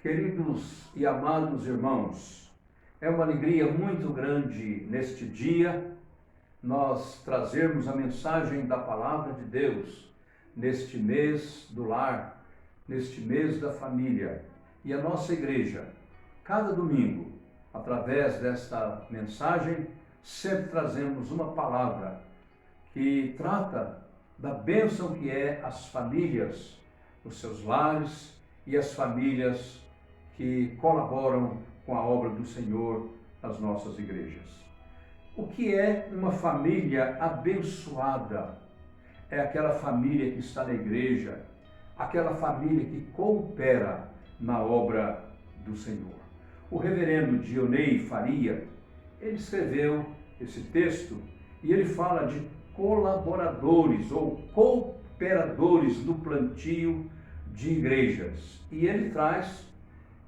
Queridos e amados irmãos, é uma alegria muito grande neste dia nós trazermos a mensagem da Palavra de Deus neste mês do lar, neste mês da família. E a nossa igreja, cada domingo, através desta mensagem, sempre trazemos uma palavra que trata da bênção que é as famílias, os seus lares e as famílias que colaboram com a obra do Senhor nas nossas igrejas. O que é uma família abençoada? É aquela família que está na igreja, aquela família que coopera na obra do Senhor. O reverendo Dionei Faria, ele escreveu esse texto e ele fala de colaboradores ou cooperadores no plantio de igrejas. E ele traz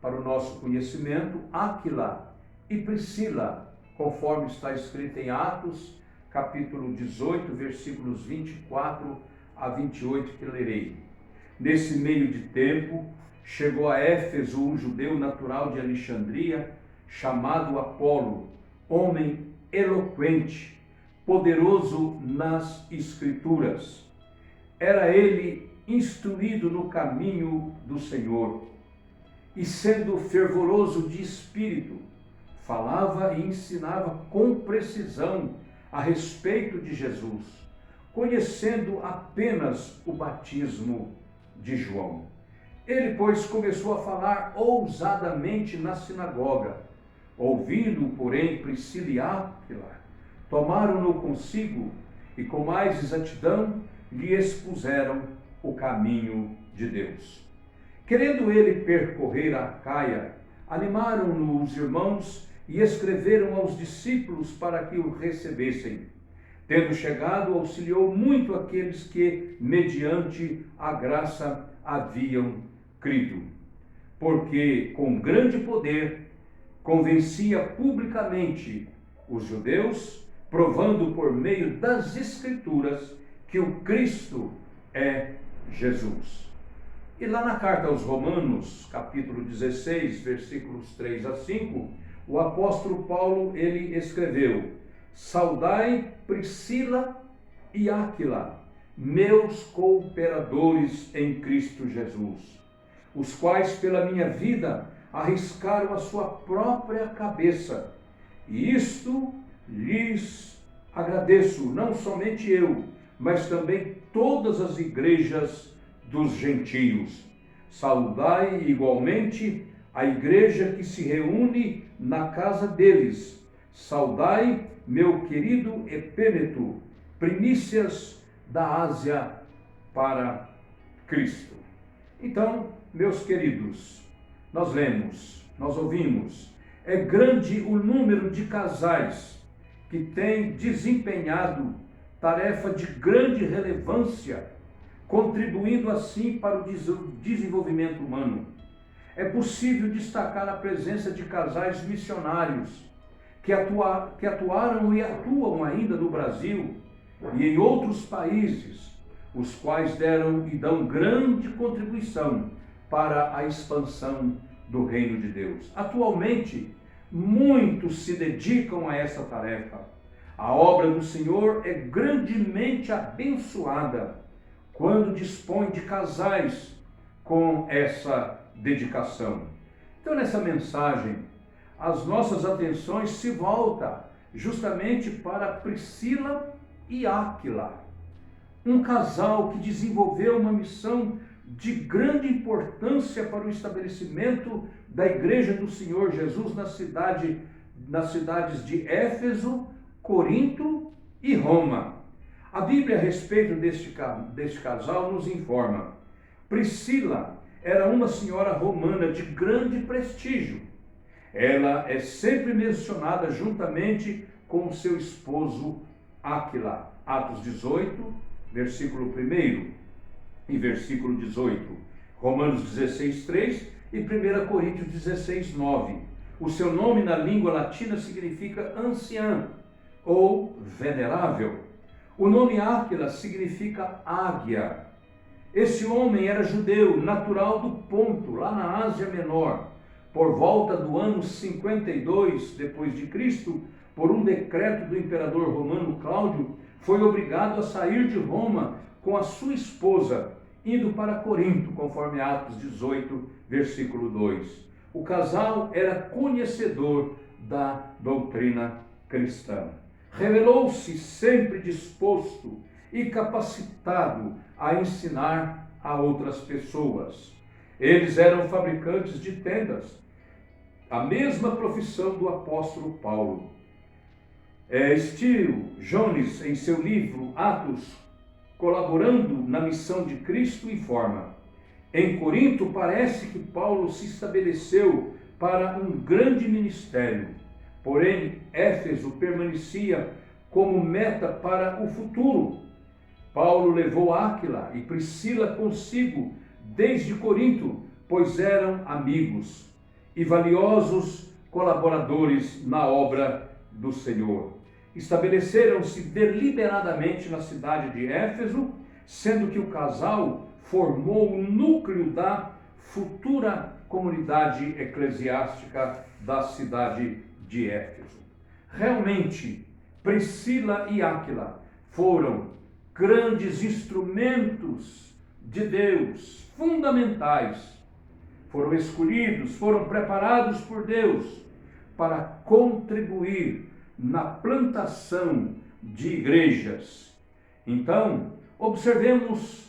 para o nosso conhecimento Áquila e Priscila, conforme está escrito em Atos, capítulo 18, versículos 24 a 28, que lerei. Nesse meio de tempo, chegou a Éfeso um judeu natural de Alexandria, chamado Apolo, homem eloquente, poderoso nas Escrituras. Era ele instruído no caminho do Senhor, e sendo fervoroso de espírito, falava e ensinava com precisão a respeito de Jesus, conhecendo apenas o batismo de João. Ele, pois, começou a falar ousadamente na sinagoga. Ouvindo, porém, Priscila e Áquila, tomaram-no consigo e com mais exatidão lhe expuseram o caminho de Deus. Querendo ele percorrer a Acaia, animaram-no os irmãos e escreveram aos discípulos para que o recebessem. Tendo chegado, auxiliou muito aqueles que, mediante a graça, haviam crido, porque com grande poder convencia publicamente os judeus, provando por meio das Escrituras que o Cristo é Jesus. E lá na carta aos Romanos, capítulo 16, versículos 3 a 5, o apóstolo Paulo, ele escreveu: Saudai Priscila e Áquila, meus cooperadores em Cristo Jesus, os quais pela minha vida arriscaram a sua própria cabeça, e isto lhes agradeço, não somente eu, mas também todas as igrejas dos gentios. Saudai igualmente a igreja que se reúne na casa deles. Saudai meu querido Epêneto, primícias da Ásia para Cristo. Então, meus queridos, nós lemos, nós ouvimos, é grande o número de casais que têm desempenhado tarefa de grande relevância, contribuindo assim para o desenvolvimento humano. É possível destacar a presença de casais missionários que atuaram e atuam ainda no Brasil e em outros países, os quais deram e dão grande contribuição para a expansão do reino de Deus. Atualmente, muitos se dedicam a essa tarefa. A obra do Senhor é grandemente abençoada quando dispõe de casais com essa dedicação. Então, nessa mensagem, as nossas atenções se voltam justamente para Priscila e Áquila, um casal que desenvolveu uma missão de grande importância para o estabelecimento da Igreja do Senhor Jesus nas cidades de Éfeso, Corinto e Roma. A Bíblia, a respeito deste casal, nos informa: Priscila era uma senhora romana de grande prestígio. Ela é sempre mencionada juntamente com o seu esposo Áquila. Atos 18, versículo 1 e versículo 18. Romanos 16, 3 e 1 Coríntios 16, 9. O seu nome na língua latina significa anciã ou venerável. O nome Áquila significa águia. Esse homem era judeu, natural do Ponto, lá na Ásia Menor. Por volta do ano 52 depois de Cristo, por um decreto do imperador romano Cláudio, foi obrigado a sair de Roma com a sua esposa, indo para Corinto, conforme Atos 18, versículo 2. O casal era conhecedor da doutrina cristã. Revelou-se sempre disposto e capacitado a ensinar a outras pessoas. Eles eram fabricantes de tendas, a mesma profissão do apóstolo Paulo. Stil Jones, em seu livro Atos, colaborando na missão de Cristo, informa: em Corinto parece que Paulo se estabeleceu para um grande ministério, porém Éfeso permanecia como meta para o futuro. Paulo levou Áquila e Priscila consigo desde Corinto, pois eram amigos e valiosos colaboradores na obra do Senhor. Estabeleceram-se deliberadamente na cidade de Éfeso, sendo que o casal formou o núcleo da futura comunidade eclesiástica da cidade de Éfeso. Realmente, Priscila e Áquila foram grandes instrumentos de Deus, fundamentais. Foram escolhidos, foram preparados por Deus para contribuir na plantação de igrejas. Então, observemos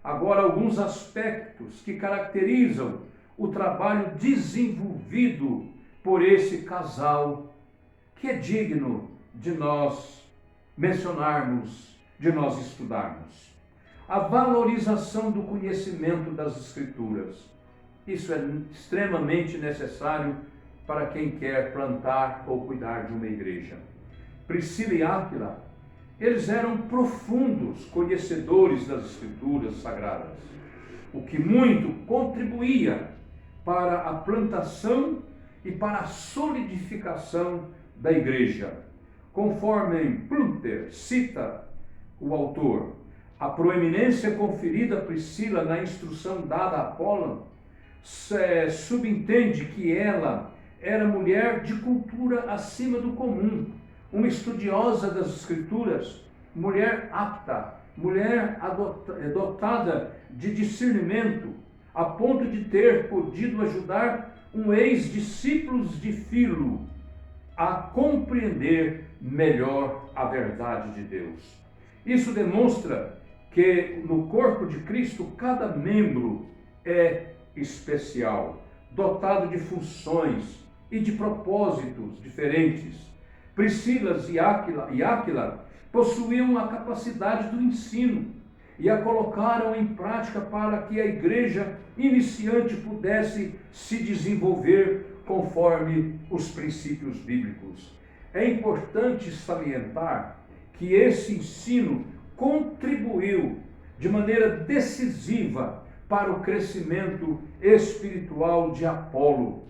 agora alguns aspectos que caracterizam o trabalho desenvolvido por esse casal, que é digno de nós mencionarmos, de nós estudarmos. A valorização do conhecimento das Escrituras. Isso é extremamente necessário para quem quer plantar ou cuidar de uma igreja. Priscila e Áquila, eles eram profundos conhecedores das Escrituras sagradas, o que muito contribuía para a plantação e para a solidificação da igreja. Conforme Plumper cita o autor, a proeminência conferida a Priscila na instrução dada a Apolo subentende que ela era mulher de cultura acima do comum, uma estudiosa das Escrituras, mulher apta, mulher dotada de discernimento, a ponto de ter podido ajudar um ex-discípulo de Filo a compreender melhor a verdade de Deus. Isso demonstra que no corpo de Cristo cada membro é especial, dotado de funções e de propósitos diferentes. Priscila e Áquila possuíam a capacidade do ensino e a colocaram em prática para que a igreja iniciante pudesse se desenvolver conforme os princípios bíblicos. É importante salientar que esse ensino contribuiu de maneira decisiva para o crescimento espiritual de Apolo,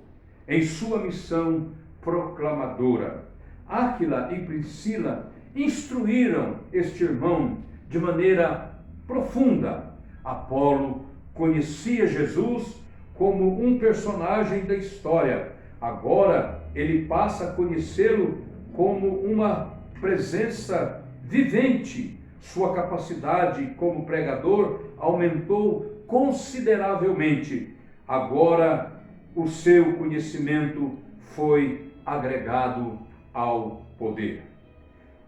em sua missão proclamadora. Áquila e Priscila instruíram este irmão de maneira profunda. Apolo conhecia Jesus como um personagem da história. Agora ele passa a conhecê-lo como uma presença vivente. Sua capacidade como pregador aumentou consideravelmente. Agora o seu conhecimento foi agregado ao poder.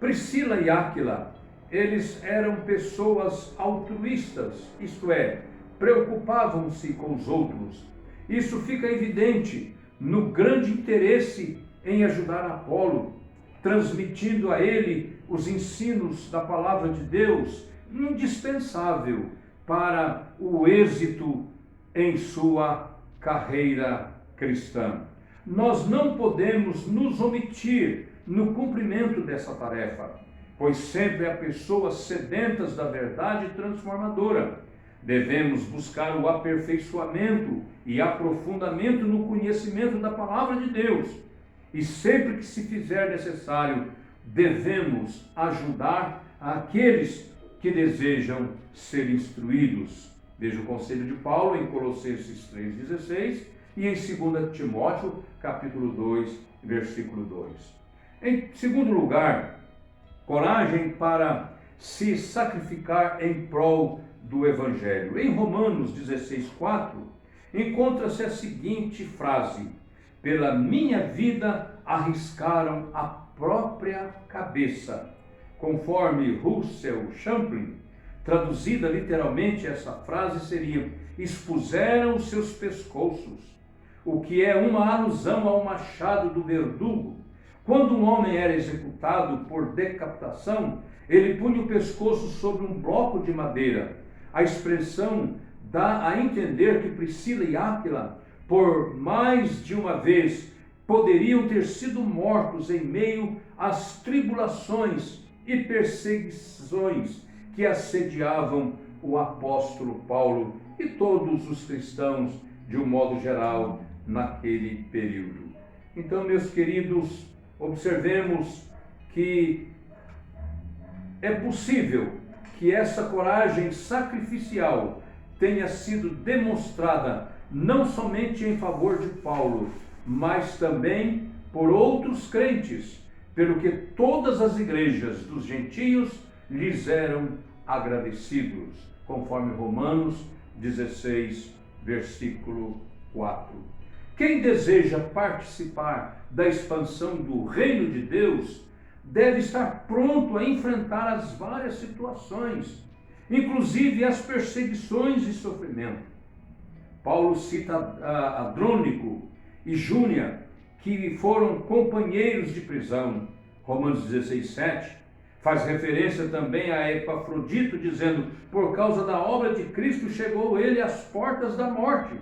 Priscila e Áquila, eles eram pessoas altruístas, isto é, preocupavam-se com os outros. Isso fica evidente no grande interesse em ajudar Apolo, transmitindo a ele os ensinos da palavra de Deus, indispensável para o êxito em sua carreira cristã. Nós não podemos nos omitir no cumprimento dessa tarefa, pois sempre há pessoas sedentas da verdade transformadora. Devemos buscar o aperfeiçoamento e aprofundamento no conhecimento da palavra de Deus. E sempre que se fizer necessário, devemos ajudar aqueles que desejam ser instruídos. Veja o conselho de Paulo em Colossenses 3,16 e em 2 Timóteo, capítulo 2, versículo 2. Em segundo lugar, coragem para se sacrificar em prol do Evangelho. Em Romanos 16,4, encontra-se a seguinte frase: pela minha vida arriscaram a própria cabeça. Conforme Russell Champlin, traduzida literalmente, essa frase seria: expuseram os seus pescoços, o que é uma alusão ao machado do verdugo. Quando um homem era executado por decapitação, ele punha o pescoço sobre um bloco de madeira. A expressão dá a entender que Priscila e Áquila, por mais de uma vez, poderiam ter sido mortos em meio às tribulações e perseguições que assediavam o apóstolo Paulo e todos os cristãos de um modo geral naquele período. Então, meus queridos, observemos que é possível que essa coragem sacrificial tenha sido demonstrada não somente em favor de Paulo, mas também por outros crentes, pelo que todas as igrejas dos gentios lhes eram agradecidos, conforme Romanos 16, versículo 4. Quem deseja participar da expansão do reino de Deus deve estar pronto a enfrentar as várias situações, inclusive as perseguições e sofrimento. Paulo cita Andrônico e Júnia, que foram companheiros de prisão. Romanos 16, 7. Faz referência também a Epafrodito, dizendo: por causa da obra de Cristo chegou ele às portas da morte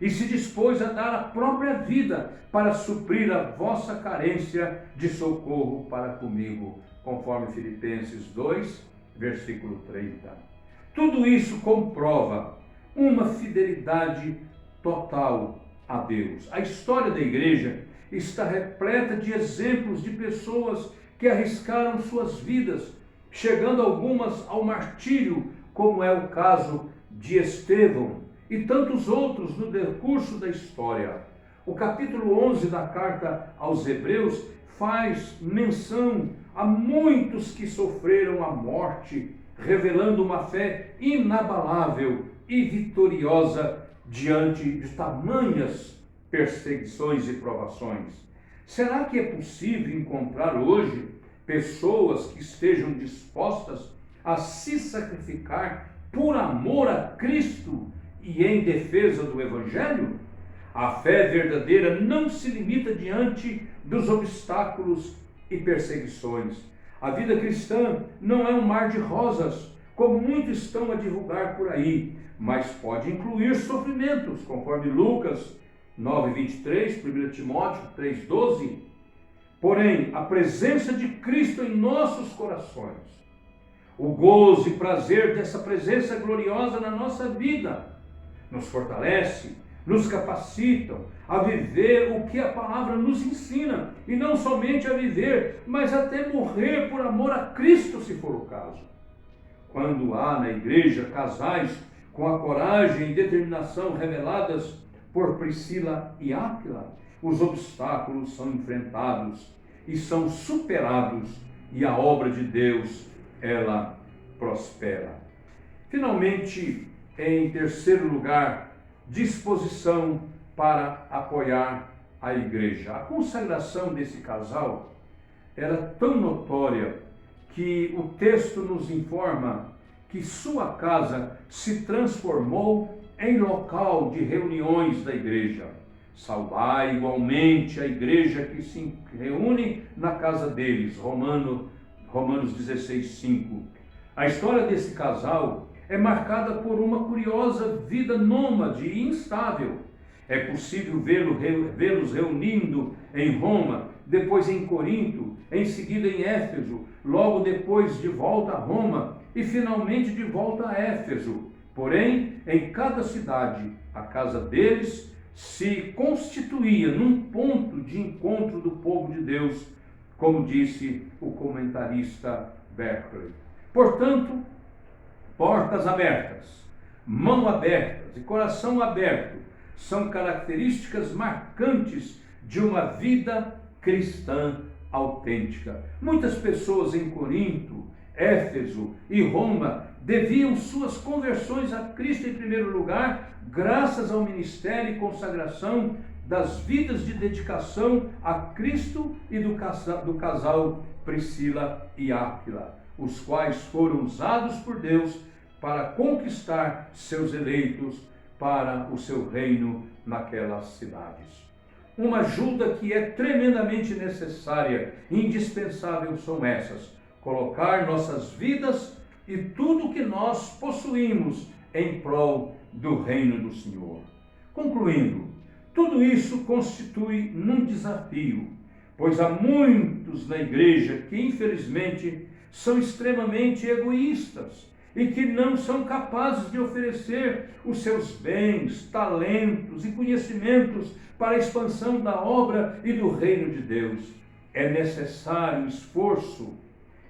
e se dispôs a dar a própria vida para suprir a vossa carência de socorro para comigo, conforme Filipenses 2, versículo 30. Tudo isso comprova uma fidelidade total a Deus. A história da igreja está repleta de exemplos de pessoas que arriscaram suas vidas, chegando algumas ao martírio, como é o caso de Estevão e tantos outros no decurso da história. O capítulo 11 da carta aos Hebreus faz menção a muitos que sofreram a morte, revelando uma fé inabalável e vitoriosa diante de tamanhas perseguições e provações. Será que é possível encontrar hoje pessoas que estejam dispostas a se sacrificar por amor a Cristo e em defesa do Evangelho? A fé verdadeira não se limita diante dos obstáculos e perseguições. A vida cristã não é um mar de rosas, como muitos estão a divulgar por aí, mas pode incluir sofrimentos, conforme Lucas 9:23, 1 Timóteo 3:12. Porém, a presença de Cristo em nossos corações, o gozo e prazer dessa presença gloriosa na nossa vida, nos fortalece, nos capacitam a viver o que a palavra nos ensina, e não somente a viver, mas até morrer por amor a Cristo, se for o caso. Quando há na igreja casais com a coragem e determinação reveladas por Priscila e Áquila, os obstáculos são enfrentados e são superados, e a obra de Deus, ela prospera. Finalmente, em terceiro lugar, disposição para apoiar a igreja. A consagração desse casal era tão notória que o texto nos informa que sua casa se transformou em local de reuniões da igreja. Saudai igualmente a igreja que se reúne na casa deles. Romanos 16:5. A história desse casal é marcada por uma curiosa vida nômade e instável. É possível vê-los reunindo em Roma, depois em Corinto, em seguida em Éfeso, logo depois de volta a Roma e finalmente de volta a Éfeso. Porém, em cada cidade, a casa deles se constituía num ponto de encontro do povo de Deus, como disse o comentarista Berkeley. Portanto, portas abertas, mão abertas e coração aberto são características marcantes de uma vida cristã autêntica. Muitas pessoas em Corinto, Éfeso e Roma deviam suas conversões a Cristo em primeiro lugar, graças ao ministério e consagração das vidas de dedicação a Cristo e do casal Priscila e Áquila, os quais foram usados por Deus para conquistar seus eleitos para o seu reino naquelas cidades. Uma ajuda que é tremendamente necessária e indispensável são essas: colocar nossas vidas e tudo que nós possuímos em prol do reino do Senhor. Concluindo, tudo isso constitui um desafio, pois há muitos na igreja que infelizmente são extremamente egoístas e que não são capazes de oferecer os seus bens, talentos e conhecimentos para a expansão da obra e do reino de Deus. É necessário esforço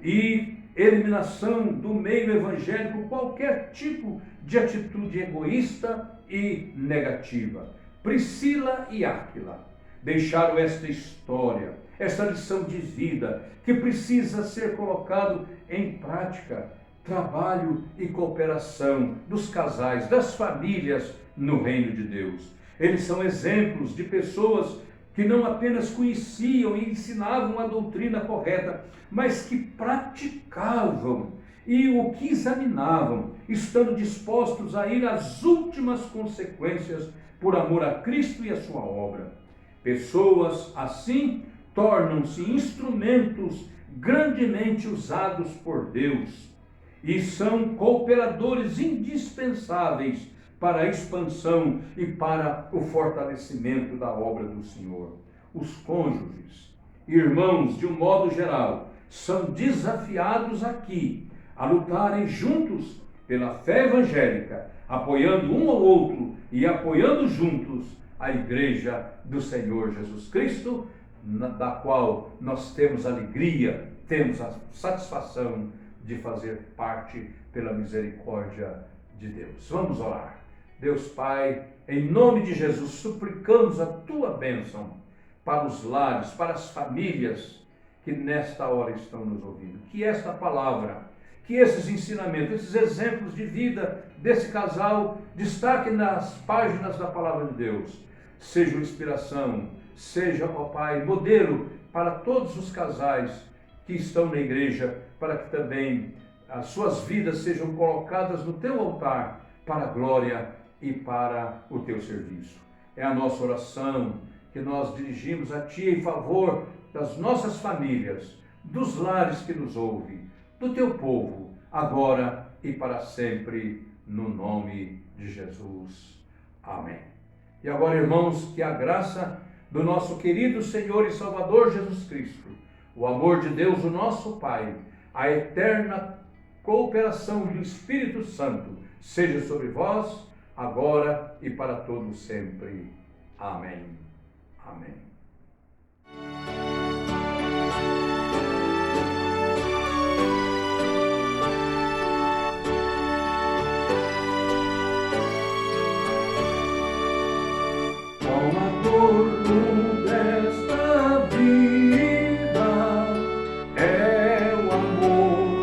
e eliminação do meio evangélico qualquer tipo de atitude egoísta e negativa. Priscila e Áquila deixaram esta história, esta lição de vida que precisa ser colocado em prática. Trabalho e cooperação dos casais, das famílias no reino de Deus. Eles são exemplos de pessoas que não apenas conheciam e ensinavam a doutrina correta, mas que praticavam e o que examinavam, estando dispostos a ir às últimas consequências por amor a Cristo e a sua obra. Pessoas assim tornam-se instrumentos grandemente usados por Deus e são cooperadores indispensáveis para a expansão e para o fortalecimento da obra do Senhor. Os cônjuges, irmãos, de um modo geral, são desafiados aqui a lutarem juntos pela fé evangélica, apoiando um ao outro e apoiando juntos a Igreja do Senhor Jesus Cristo, da qual nós temos alegria, temos a satisfação de fazer parte pela misericórdia de Deus. Vamos orar. Deus Pai, em nome de Jesus, suplicamos a Tua bênção para os lares, para as famílias que nesta hora estão nos ouvindo. Que esta palavra, que esses ensinamentos, esses exemplos de vida desse casal destaquem nas páginas da palavra de Deus. Sejam inspiração, seja, ó Pai, modelo para todos os casais que estão na igreja, para que também as suas vidas sejam colocadas no Teu altar para a glória e para o Teu serviço. É a nossa oração que nós dirigimos a Ti em favor das nossas famílias, dos lares que nos ouvem, do Teu povo, agora e para sempre, no nome de Jesus. Amém. E agora, irmãos, que a graça do nosso querido Senhor e Salvador Jesus Cristo, o amor de Deus, o nosso Pai, a eterna cooperação do Espírito Santo, seja sobre vós, agora e para todos sempre. Amém. Amém. Com a dor desta vida é o amor,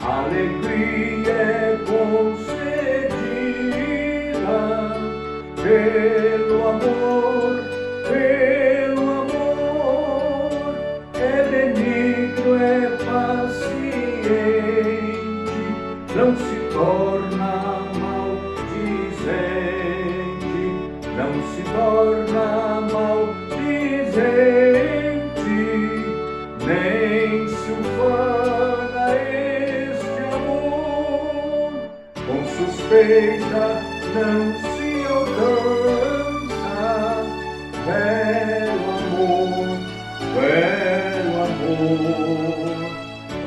a alegria é concedida pelo amor, é benigno, é paciente, não se torna não se torna maldizente, nem se ufana este amor, com suspeita não se alcança, belo amor,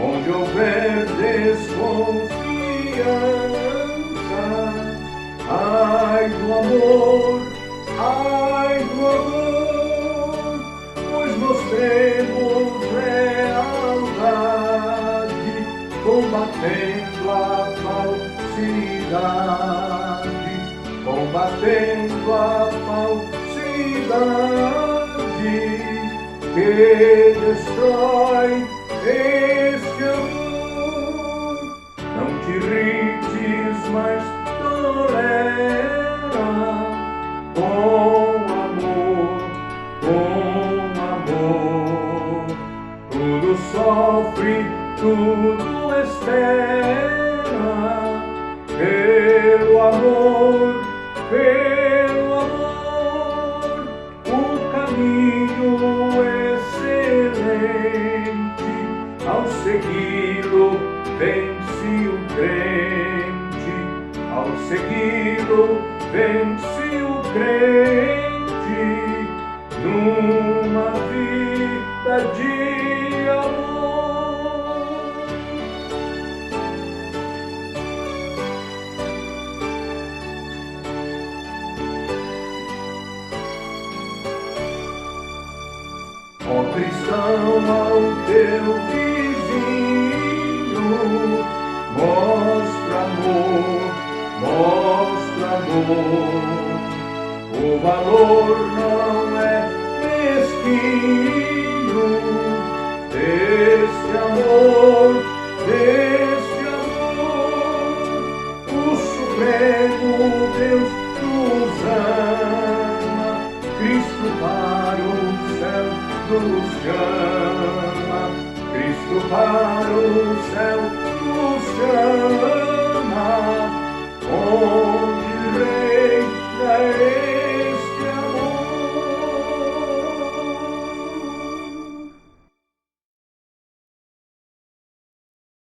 onde houver desconfiança, ai do amor, pois mostremos lealdade, combatendo verdade, combatendo a falsidade que destrói este amor. Não te irrites, mas tolera com amor, tudo sofre, tudo espera, pelo amor, o caminho excelente, ao segui-lo vence o crente, ao segui-lo vence o crente, numa vida de amor. Ó cristão, ao teu vizinho, mostra amor, mostra amor. O valor não é mesquinho deste amor, o supremo Deus nos ama, Cristo para o céu nos chama, Cristo para o céu nos chama.